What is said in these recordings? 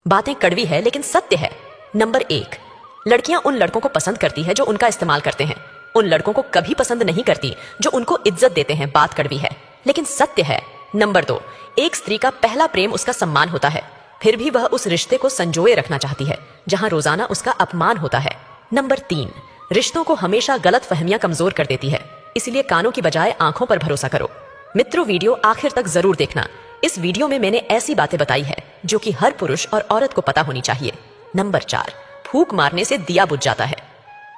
बातें कड़वी है लेकिन सत्य है। नंबर 1, लड़कियां उन लड़कों को पसंद करती है जो उनका इस्तेमाल करते हैं। उन लड़कों को कभी पसंद नहीं करती जो उनको इज्जत देते हैं। बात कड़वी है लेकिन सत्य है। नंबर 2, एक स्त्री का पहला प्रेम उसका सम्मान होता है, फिर भी वह उस रिश्ते को संजोए रखना चाहती है जहां रोजाना उसका अपमान होता है। नंबर 3, रिश्तों को हमेशा गलत फहमियां कमजोर कर देती है, इसलिए कानों की बजाय आंखों पर भरोसा करो। मित्रों, वीडियो आखिर तक जरूर देखना। इस वीडियो में मैंने ऐसी बातें बताई है जो कि हर पुरुष और औरत को पता होनी चाहिए। नंबर 4, फूंक मारने से दिया बुझ जाता है।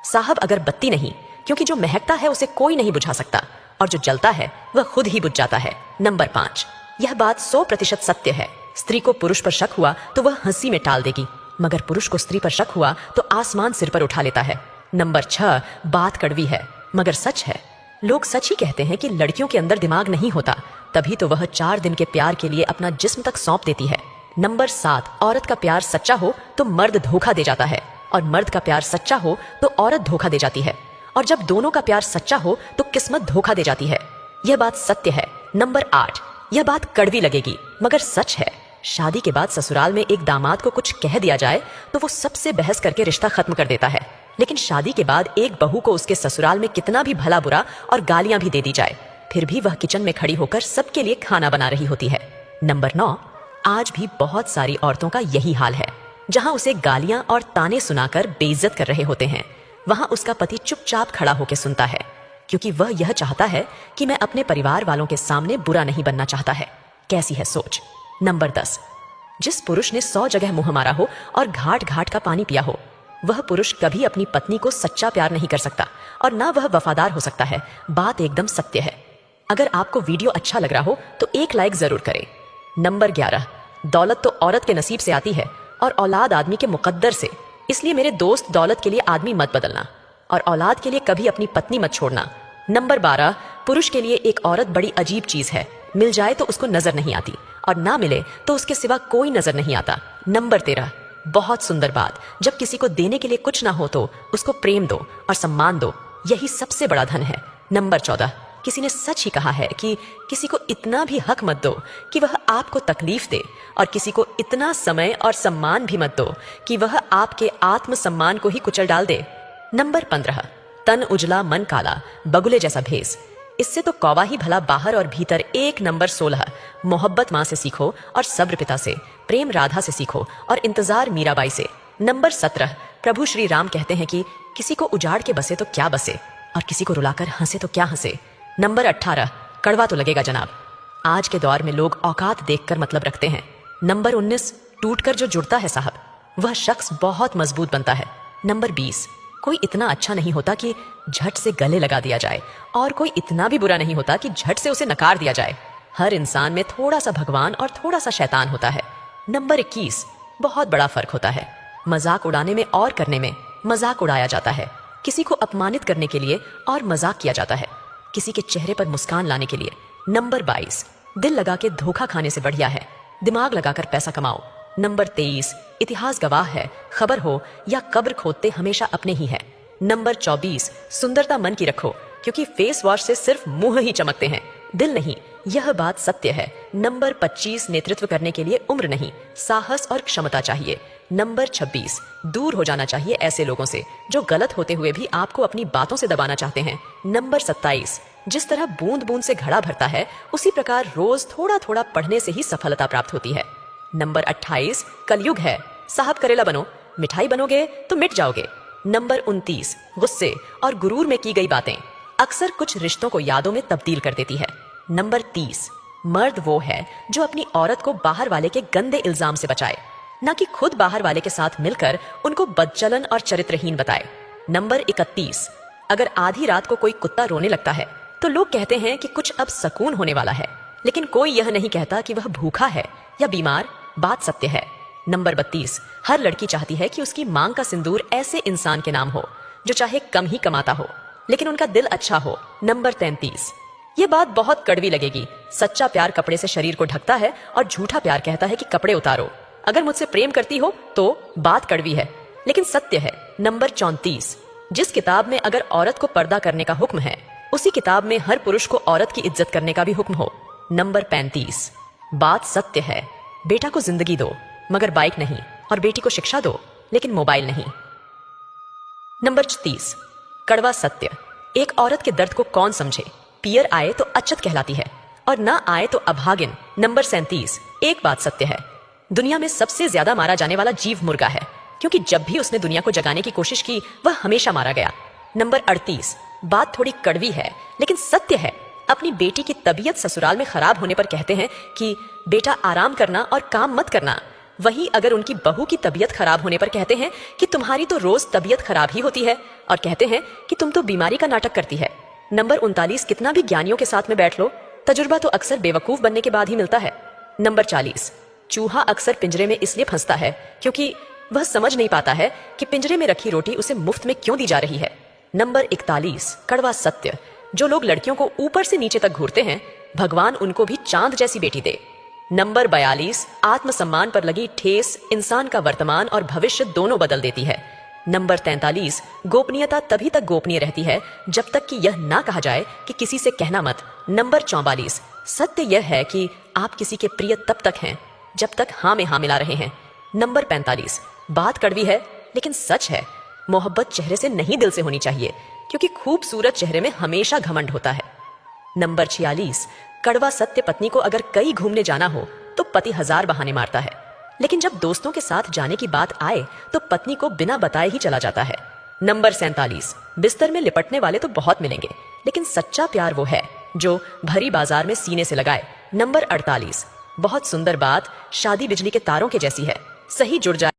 साहब, अगर बत्ती नहीं, क्योंकि जो महकता है उसे कोई नहीं बुझा सकता और जो जलता है वह खुद ही बुझ जाता है। नंबर 5, यह बात 100% सत्य है। स्त्री को पुरुष पर शक हुआ तो वह हंसी में टाल देगी, मगर पुरुष को स्त्री पर शक हुआ तो आसमान सिर पर उठा लेता है। नंबर 6, बात कड़वी है मगर सच है। लोग सच ही कहते हैं कि लड़कियों के अंदर दिमाग नहीं होता, तभी तो वह 4 दिन के प्यार के लिए अपना जिस्म तक सौंप देती है। नंबर 7, औरत का प्यार सच्चा हो तो मर्द धोखा दे जाता है और मर्द का प्यार सच्चा हो तो औरत धोखा दे जाती है, और जब दोनों का प्यार सच्चा हो तो किस्मत धोखा दे जाती है। यह बात सत्य है। नंबर 8, यह बात कड़वी लगेगी मगर सच है। शादी के बाद ससुराल में एक दामाद को कुछ कह दिया जाए तो वो सबसे बहस करके रिश्ता खत्म कर देता है, लेकिन शादी के बाद एक बहू को उसके ससुराल में कितना भी भला बुरा और गालियां भी दे दी जाए, फिर भी वह किचन में खड़ी होकर सबके लिए खाना बना रही होती है। नंबर 9, आज भी बहुत सारी औरतों का यही हाल है। जहां उसे गालियां और ताने सुनाकर बेइज्जत कर रहे होते हैं, वहां उसका पति चुपचाप खड़ा होकर सुनता है, क्योंकि वह यह चाहता है कि मैं अपने परिवार वालों के सामने बुरा नहीं बनना चाहता है। कैसी है सोच। नंबर 10, जिस पुरुष ने 100 जगह मुंह मारा हो और घाट घाट का पानी पिया हो, वह पुरुष कभी अपनी पत्नी को सच्चा प्यार नहीं कर सकता और ना वह वफादार हो सकता है। बात एकदम सत्य है। अगर आपको वीडियो अच्छा लग रहा हो तो एक लाइक जरूर करें। नंबर 11, दौलत तो औरत के नसीब से आती है और औलाद आदमी के मुकद्दर से, इसलिए मेरे दोस्त, दौलत के लिए आदमी मत बदलना और औलाद के लिए कभी अपनी पत्नी मत छोड़ना। नंबर 12, पुरुष के लिए एक औरत बड़ी अजीब चीज है। मिल जाए तो उसको नजर नहीं आती और ना मिले तो उसके सिवा कोई नजर नहीं आता। नंबर 13, बहुत सुंदर बात, जब किसी को देने के लिए कुछ ना हो तो उसको प्रेम दो और सम्मान दो, यही सबसे बड़ा धन है। नंबर 14, किसी ने सच ही कहा है कि किसी को इतना भी हक मत दो कि वह आपको तकलीफ दे, और किसी को इतना समय और सम्मान भी मत दो कि वह आपके आत्मसम्मान को ही कुचल डाल दे। नंबर 15, तन उजला मन काला, बगुले जैसा भेस, इससे तो कौवा ही भला बाहर और भीतर एक। नंबर 16, मोहब्बत माँ से सीखो और सब्र पिता से, प्रेम राधा से सीखो और इंतजार मीराबाई से। नंबर 17, प्रभु श्री राम कहते हैं कि किसी को उजाड़ के बसे तो क्या बसे और किसी को रुलाकर हंसे तो क्या हंसे। नंबर 18, कड़वा तो लगेगा जनाब, आज के दौर में लोग औकात देखकर मतलब रखते हैं। नंबर 19, टूटकर जो जुड़ता है साहब, वह शख्स बहुत मजबूत बनता है। नंबर 20, कोई इतना अच्छा नहीं होता कि झट से गले लगा दिया जाए और कोई इतना भी बुरा नहीं होता कि झट से उसे नकार दिया जाए। हर इंसान में थोड़ा सा भगवान और थोड़ा सा शैतान होता है। नंबर 21, बहुत बड़ा फर्क होता है मजाक उड़ाने में और करने में। मजाक उड़ाया जाता है किसी को अपमानित करने के लिए और मजाक किया जाता है किसी के चेहरे पर मुस्कान लाने के लिए। नंबर 22, दिल लगा के धोखा खाने से बढ़िया है दिमाग लगाकर पैसा कमाओ। नंबर 23, इतिहास गवाह है, खबर हो या कब्र खोदते हमेशा अपने ही है। नंबर 24, सुंदरता मन की रखो, क्योंकि फेस वॉश से सिर्फ मुंह ही चमकते हैं, दिल नहीं। यह बात सत्य है। नंबर 25, नेतृत्व करने के लिए उम्र नहीं, साहस और क्षमता चाहिए। नंबर 26, दूर हो जाना चाहिए ऐसे लोगों से जो गलत होते हुए भी आपको अपनी बातों से दबाना चाहते हैं। नंबर 27, जिस तरह बूंद बूंद से घड़ा भरता है, उसी प्रकार रोज थोड़ा थोड़ा पढ़ने से ही सफलता प्राप्त होती है। नंबर 28, कलयुग है, साहब करेला बनो, मिठाई बनोगे तो मिट जाओगे। नंबर 29, गुस्से और गुरूर में की गई बातें अक्सर कुछ रिश्तों को यादों में तब्दील कर देती है। नंबर 30, मर्द वो है जो अपनी औरत को बाहर वाले के गंदे इल्जाम से बचाए, ना कि खुद बाहर वाले के साथ मिलकर उनको बदचलन और चरित्रहीन बताए। नंबर 31, अगर आधी रात को कोई कुत्ता रोने लगता है तो लोग कहते हैं कि कुछ अब सुकून होने वाला है, लेकिन कोई यह नहीं कहता कि वह भूखा है या बीमार। बात सत्य है। नंबर 32, हर लड़की चाहती है कि उसकी मांग का सिंदूर ऐसे इंसान के नाम हो जो चाहे कम ही कमाता हो लेकिन उनका दिल अच्छा हो। नंबर 33, ये बात बहुत कड़वी लगेगी, सच्चा प्यार कपड़े से शरीर को ढकता है और झूठा प्यार कहता है कि कपड़े उतारो। अगर मुझसे प्रेम करती हो तो बात कड़वी है लेकिन सत्य है। नंबर 34, जिस किताब में अगर औरत को पर्दा करने का हुक्म है, उसी किताब में हर पुरुष को औरत की इज्जत करने का भी हुक्म हो। नंबर 35, बात सत्य है, बेटा को जिंदगी दो मगर बाइक नहीं। और बेटी को शिक्षा दो, लेकिन मोबाइल नहीं। नंबर 30, कड़वा सत्य। एक औरत के दर्द को कौन समझे? पियर आए तो अछत कहलाती है और ना आए तो अभागिन। नंबर 37, एक बात सत्य है, दुनिया में सबसे ज्यादा मारा जाने वाला जीव मुर्गा है, क्योंकि जब भी उसने दुनिया को जगाने की कोशिश की वह हमेशा मारा गया। नंबर 38, बात थोड़ी कड़वी है लेकिन सत्य है। अपनी बेटी की तबीयत ससुराल में खराब होने पर कहते हैं कि बेटा आराम करना और काम मत करना। वही अगर उनकी बहू की तबीयत खराब होने पर कहते हैं कि तुम्हारी तो रोज तबीयत खराब ही होती है, और कहते हैं कि तुम तो बीमारी का नाटक करती है। नंबर 39, कितना भी ज्ञानियों के साथ में बैठ लो, तजुर्बा तो अक्सर बेवकूफ बनने के बाद ही मिलता है। नंबर 40, चूहा अक्सर पिंजरे में इसलिए फंसता है क्योंकि वह समझ नहीं पाता है कि पिंजरे में रखी रोटी उसे मुफ्त में क्यों दी जा रही है। नंबर 41, कड़वा सत्य। जो लोग लड़कियों को ऊपर से नीचे तक घूरते हैं, भगवान उनको भी चांद जैसी बेटी दे। नंबर 42, आत्मसम्मान पर लगी ठेस इंसान का वर्तमान और भविष्य दोनों बदल देती है। नंबर 43, गोपनीयता तभी तक गोपनीय रहती है जब तक कि यह ना कहा जाए कि किसी से कहना मत। नंबर 44, सत्य यह है कि आप किसी के प्रिय तब तक हैं जब तक हाँ में हाँ मिला रहे हैं। नंबर 45, बात कड़वी है लेकिन सच है, मोहब्बत चेहरे से नहीं दिल से होनी चाहिए, क्योंकि खूबसूरत चेहरे में हमेशा घमंड होता है। नंबर 46, कड़वा सत्य, पत्नी को अगर कहीं घूमने जाना हो तो पति 1000 बहाने मारता है, लेकिन जब दोस्तों के साथ जाने की बात आए तो पत्नी को बिना बताए ही चला जाता है। नंबर 47, बिस्तर में लिपटने वाले तो बहुत मिलेंगे, लेकिन सच्चा प्यार वो है जो भरी बाजार में सीने से लगाए। नंबर 48, बहुत सुंदर बात, शादी बिजली के तारों के जैसी है, सही जुड़ जाए